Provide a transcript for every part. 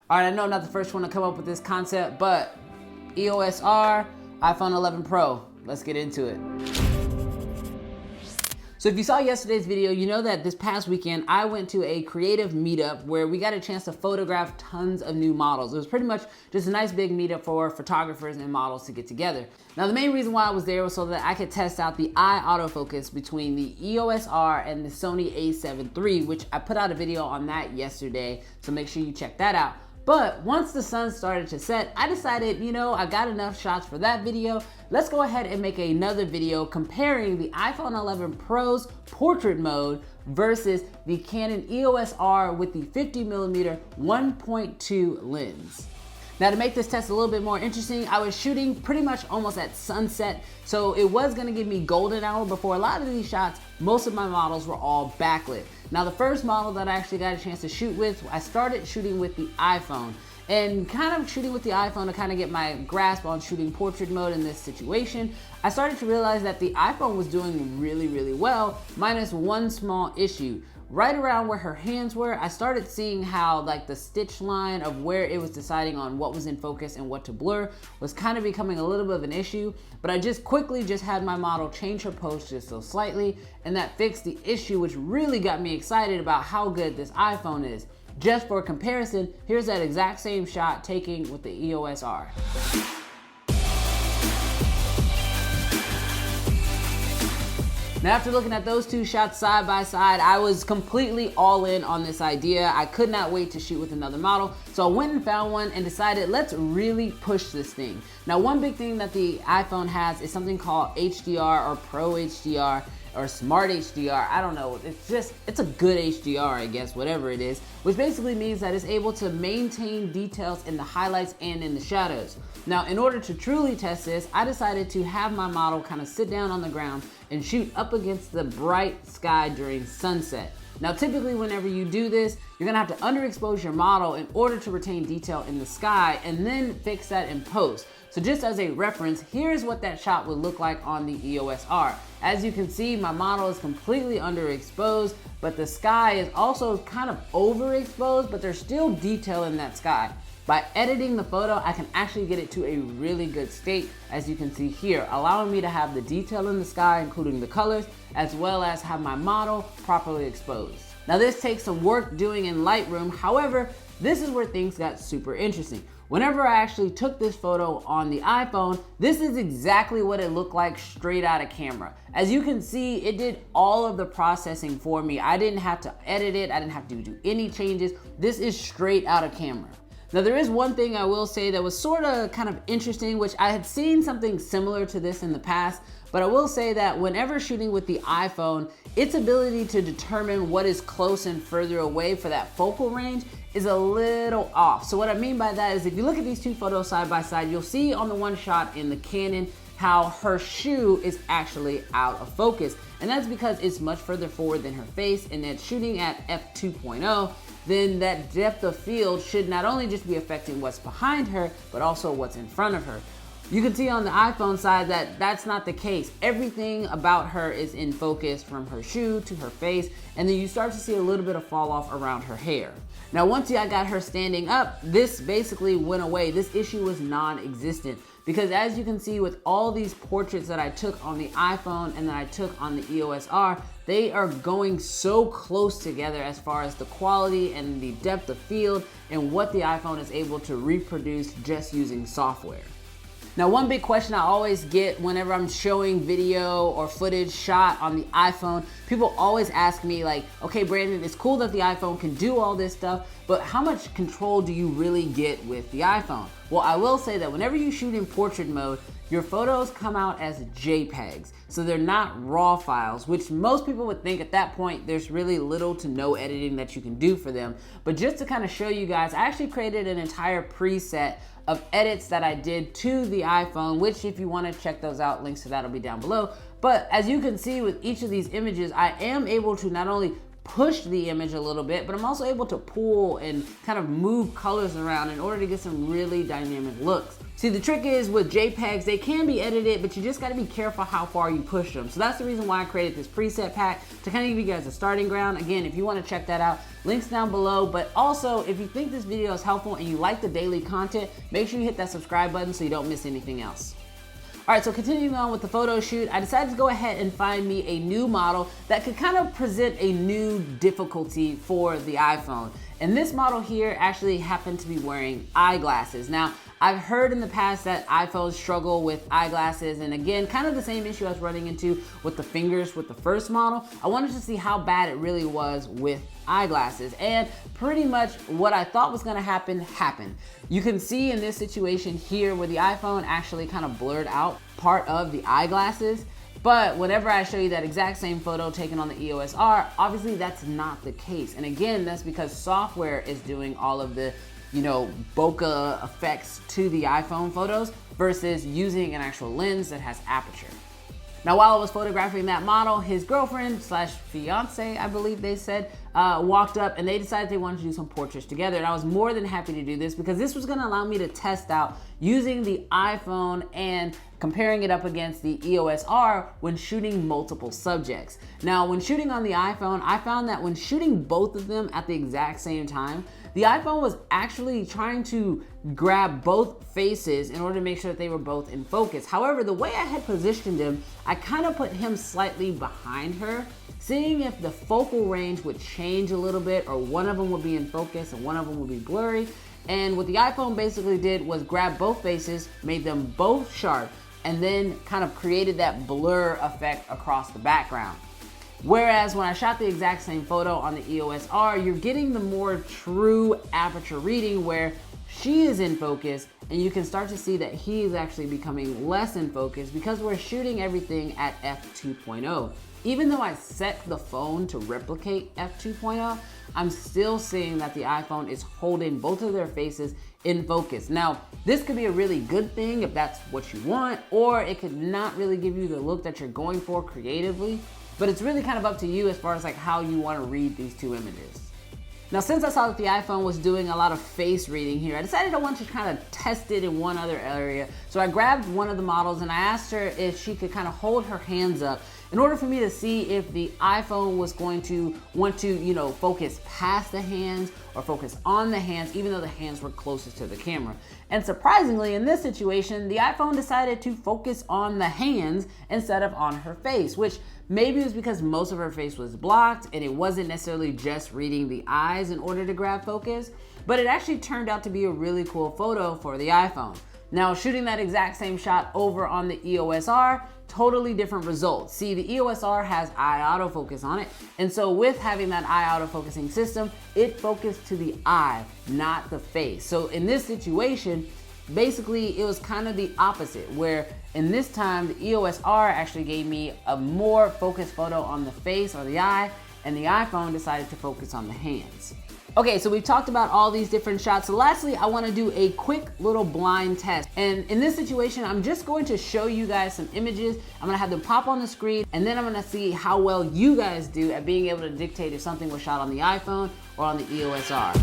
All right, I know I'm not the first one to come up with this concept, but EOS R, iPhone 11 Pro. Let's get into it. So if you saw yesterday's video, you know that this past weekend, I went to a creative meetup where we got a chance to photograph tons of new models. It was pretty much just a nice big meetup for photographers and models to get together. Now, the main reason why I was there was so that I could test out the eye autofocus between the EOS R and the Sony a7 III, which I put out a video on that yesterday, so make sure you check that out. But once the sun started to set, I decided, you know, I got enough shots for that video. Let's go ahead and make another video comparing the iPhone 11 Pro's portrait mode versus the Canon EOS R with the 50mm 1.2 lens. Now, to make this test a little bit more interesting, I was shooting pretty much almost at sunset, so it was gonna give me golden hour. Before a lot of these shots, most of my models were all backlit. Now, the first model that I actually got a chance to shoot with, I started shooting with the iPhone. And kind of shooting with the iPhone to kind of get my grasp on shooting portrait mode in this situation, I started to realize that the iPhone was doing really, really well, minus one small issue. Right around where her hands were, I started seeing how like the stitch line of where it was deciding on what was in focus and what to blur was kind of becoming a little bit of an issue, but I just quickly had my model change her pose just so slightly, and that fixed the issue, which really got me excited about how good this iPhone is. Just for comparison, here's that exact same shot taken with the EOS R. Now, after looking at those two shots side by side, I was completely all in on this idea. I could not wait to shoot with another model. So I went and found one and decided, let's really push this thing. Now, one big thing that the iPhone has is something called HDR or Pro HDR or Smart HDR. I don't know. It's a good HDR, I guess, whatever it is, which basically means that it's able to maintain details in the highlights and in the shadows. Now, in order to truly test this, I decided to have my model kind of sit down on the ground and shoot up against the bright sky during sunset. Now, typically whenever you do this, you're gonna have to underexpose your model in order to retain detail in the sky and then fix that in post. So just as a reference, here's what that shot would look like on the EOS R. As you can see, my model is completely underexposed, but the sky is also kind of overexposed, but there's still detail in that sky. By editing the photo, I can actually get it to a really good state, as you can see here, allowing me to have the detail in the sky, including the colors, as well as have my model properly exposed. Now, this takes some work doing in Lightroom. However, this is where things got super interesting. Whenever I actually took this photo on the iPhone, this is exactly what it looked like straight out of camera. As you can see, it did all of the processing for me. I didn't have to edit it. I didn't have to do any changes. This is straight out of camera. Now, there is one thing I will say that was sort of kind of interesting, which I had seen something similar to this in the past, but I will say that whenever shooting with the iPhone, its ability to determine what is close and further away for that focal range is a little off. So what I mean by that is if you look at these two photos side by side, you'll see on the one shot in the Canon how her shoe is actually out of focus. And that's because it's much further forward than her face, and that shooting at f2.0, then that depth of field should not only just be affecting what's behind her, but also what's in front of her. You can see on the iPhone side that that's not the case. Everything about her is in focus, from her shoe to her face, and then you start to see a little bit of fall off around her hair. Now, once I got her standing up, this basically went away. This issue was non-existent, because as you can see with all these portraits that I took on the iPhone and that I took on the EOS R, they are going so close together as far as the quality and the depth of field and what the iPhone is able to reproduce just using software. Now, one big question I always get whenever I'm showing video or footage shot on the iPhone, people always ask me like, okay, Brandon, it's cool that the iPhone can do all this stuff, but how much control do you really get with the iPhone? Well, I will say that whenever you shoot in portrait mode, your photos come out as JPEGs. So they're not RAW files, which most people would think at that point there's really little to no editing that you can do for them. But just to kind of show you guys, I actually created an entire preset of edits that I did to the iPhone, which if you want to check those out, links to that will be down below. But as you can see with each of these images, I am able to not only push the image a little bit, but I'm also able to pull and kind of move colors around in order to get some really dynamic looks. See, the trick is with JPEGs, they can be edited, but you just gotta be careful how far you push them. So that's the reason why I created this preset pack, to kind of give you guys a starting ground. Again, if you wanna check that out, links down below. But also, if you think this video is helpful and you like the daily content, make sure you hit that subscribe button so you don't miss anything else. All right, so continuing on with the photo shoot, I decided to go ahead and find me a new model that could kind of present a new difficulty for the iPhone. And this model here actually happened to be wearing eyeglasses. Now, I've heard in the past that iPhones struggle with eyeglasses, and again, kind of the same issue I was running into with the fingers with the first model. I wanted to see how bad it really was with eyeglasses, and pretty much what I thought was gonna happen happened. You can see in this situation here where the iPhone actually kind of blurred out part of the eyeglasses. But whenever I show you that exact same photo taken on the EOS R, obviously that's not the case. And again, that's because software is doing all of the, bokeh effects to the iPhone photos versus using an actual lens that has aperture. Now, while I was photographing that model, his girlfriend slash fiance, I believe they said, walked up and they decided they wanted to do some portraits together. And I was more than happy to do this because this was gonna allow me to test out using the iPhone and comparing it up against the EOS R when shooting multiple subjects. Now, when shooting on the iPhone, I found that when shooting both of them at the exact same time, the iPhone was actually trying to grab both faces in order to make sure that they were both in focus. However, the way I had positioned him, I kind of put him slightly behind her, seeing if the focal range would change a little bit or one of them would be in focus and one of them would be blurry. And what the iPhone basically did was grab both faces, made them both sharp, and then kind of created that blur effect across the background. Whereas when I shot the exact same photo on the EOS R, you're getting the more true aperture reading where she is in focus and you can start to see that he is actually becoming less in focus because we're shooting everything at f2.0. Even though I set the phone to replicate f2.0, I'm still seeing that the iPhone is holding both of their faces in focus. Now, this could be a really good thing if that's what you want, or it could not really give you the look that you're going for creatively. But it's really kind of up to you as far as like how you want to read these two images. Now, since I saw that the iPhone was doing a lot of face reading here, I decided I wanted to kind of test it in one other area. So I grabbed one of the models and I asked her if she could kind of hold her hands up in order for me to see if the iPhone was going to want to, focus past the hands or focus on the hands, even though the hands were closest to the camera. And surprisingly, in this situation, the iPhone decided to focus on the hands instead of on her face, which maybe it was because most of her face was blocked and it wasn't necessarily just reading the eyes in order to grab focus, but it actually turned out to be a really cool photo for the iPhone. Now, shooting that exact same shot over on the EOS R, totally different results. See, the EOS R has eye autofocus on it, and so with having that eye autofocusing system, it focused to the eye, not the face. So in this situation, basically it was kind of the opposite, where in this time the EOS R actually gave me a more focused photo on the face or the eye, and the iPhone decided to focus on the hands. Okay, so we've talked about all these different shots. So lastly, I wanna do a quick little blind test. And in this situation, I'm just going to show you guys some images. I'm gonna have them pop on the screen, and then I'm gonna see how well you guys do at being able to dictate if something was shot on the iPhone or on the EOS R.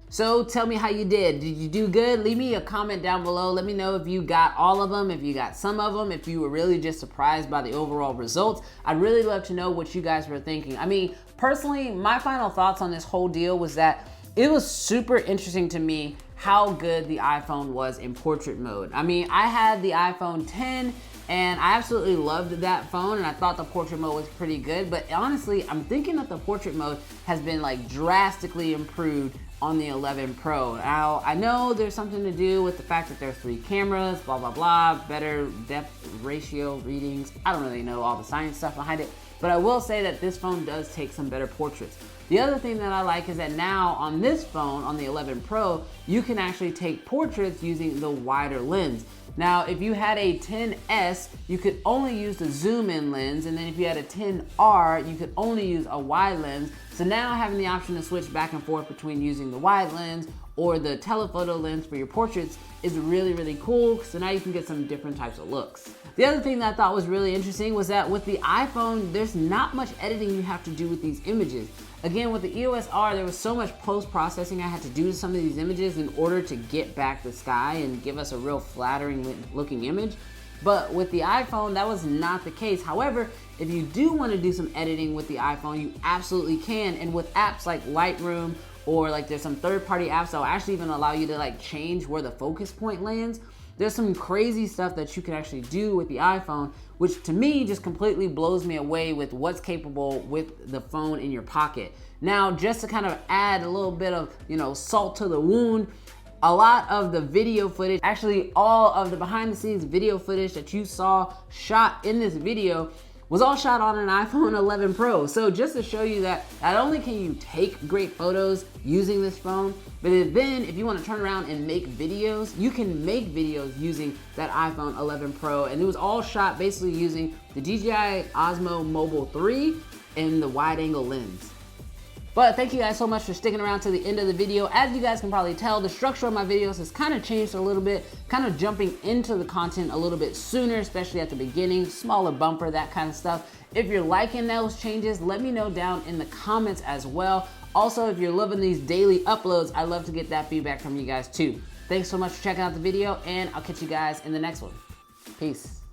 So tell me how you did. Did you do good? Leave me a comment down below. Let me know if you got all of them, if you got some of them, if you were really just surprised by the overall results. I'd really love to know what you guys were thinking. I mean, personally, my final thoughts on this whole deal was that it was super interesting to me how good the iPhone was in portrait mode. I mean, I had the iPhone 10 and I absolutely loved that phone, and I thought the portrait mode was pretty good, but honestly, I'm thinking that the portrait mode has been like drastically improved on the 11 Pro. Now, I know there's something to do with the fact that there's 3 cameras, blah, blah, blah, better depth ratio readings. I don't really know all the science stuff behind it, but I will say that this phone does take some better portraits. The other thing that I like is that now on this phone, on the 11 Pro, you can actually take portraits using the wider lens. Now, if you had a 10S, you could only use the zoom in lens, and then if you had a 10R, you could only use a wide lens. So now having the option to switch back and forth between using the wide lens or the telephoto lens for your portraits is really, really cool. So now you can get some different types of looks. The other thing that I thought was really interesting was that with the iPhone, there's not much editing you have to do with these images. Again, with the EOS R, there was so much post-processing I had to do to some of these images in order to get back the sky and give us a real flattering looking image. But with the iPhone, that was not the case. However, if you do want to do some editing with the iPhone, you absolutely can. And with apps like Lightroom, or like there's some third-party apps that will actually even allow you to like change where the focus point lands. There's some crazy stuff that you can actually do with the iPhone, which to me just completely blows me away with what's capable with the phone in your pocket. Now, just to kind of add a little bit of, salt to the wound, a lot of the video footage, actually all of the behind the scenes video footage that you saw shot in this video was all shot on an iPhone 11 Pro. So just to show you that not only can you take great photos using this phone, but then if you want to turn around and make videos, you can make videos using that iPhone 11 Pro. And it was all shot basically using the DJI Osmo Mobile 3 and the wide angle lens. But thank you guys so much for sticking around to the end of the video. As you guys can probably tell, the structure of my videos has kind of changed a little bit, kind of jumping into the content a little bit sooner, especially at the beginning, smaller bumper, that kind of stuff. If you're liking those changes, let me know down in the comments as well. Also, if you're loving these daily uploads, I'd love to get that feedback from you guys too. Thanks so much for checking out the video, and I'll catch you guys in the next one. Peace.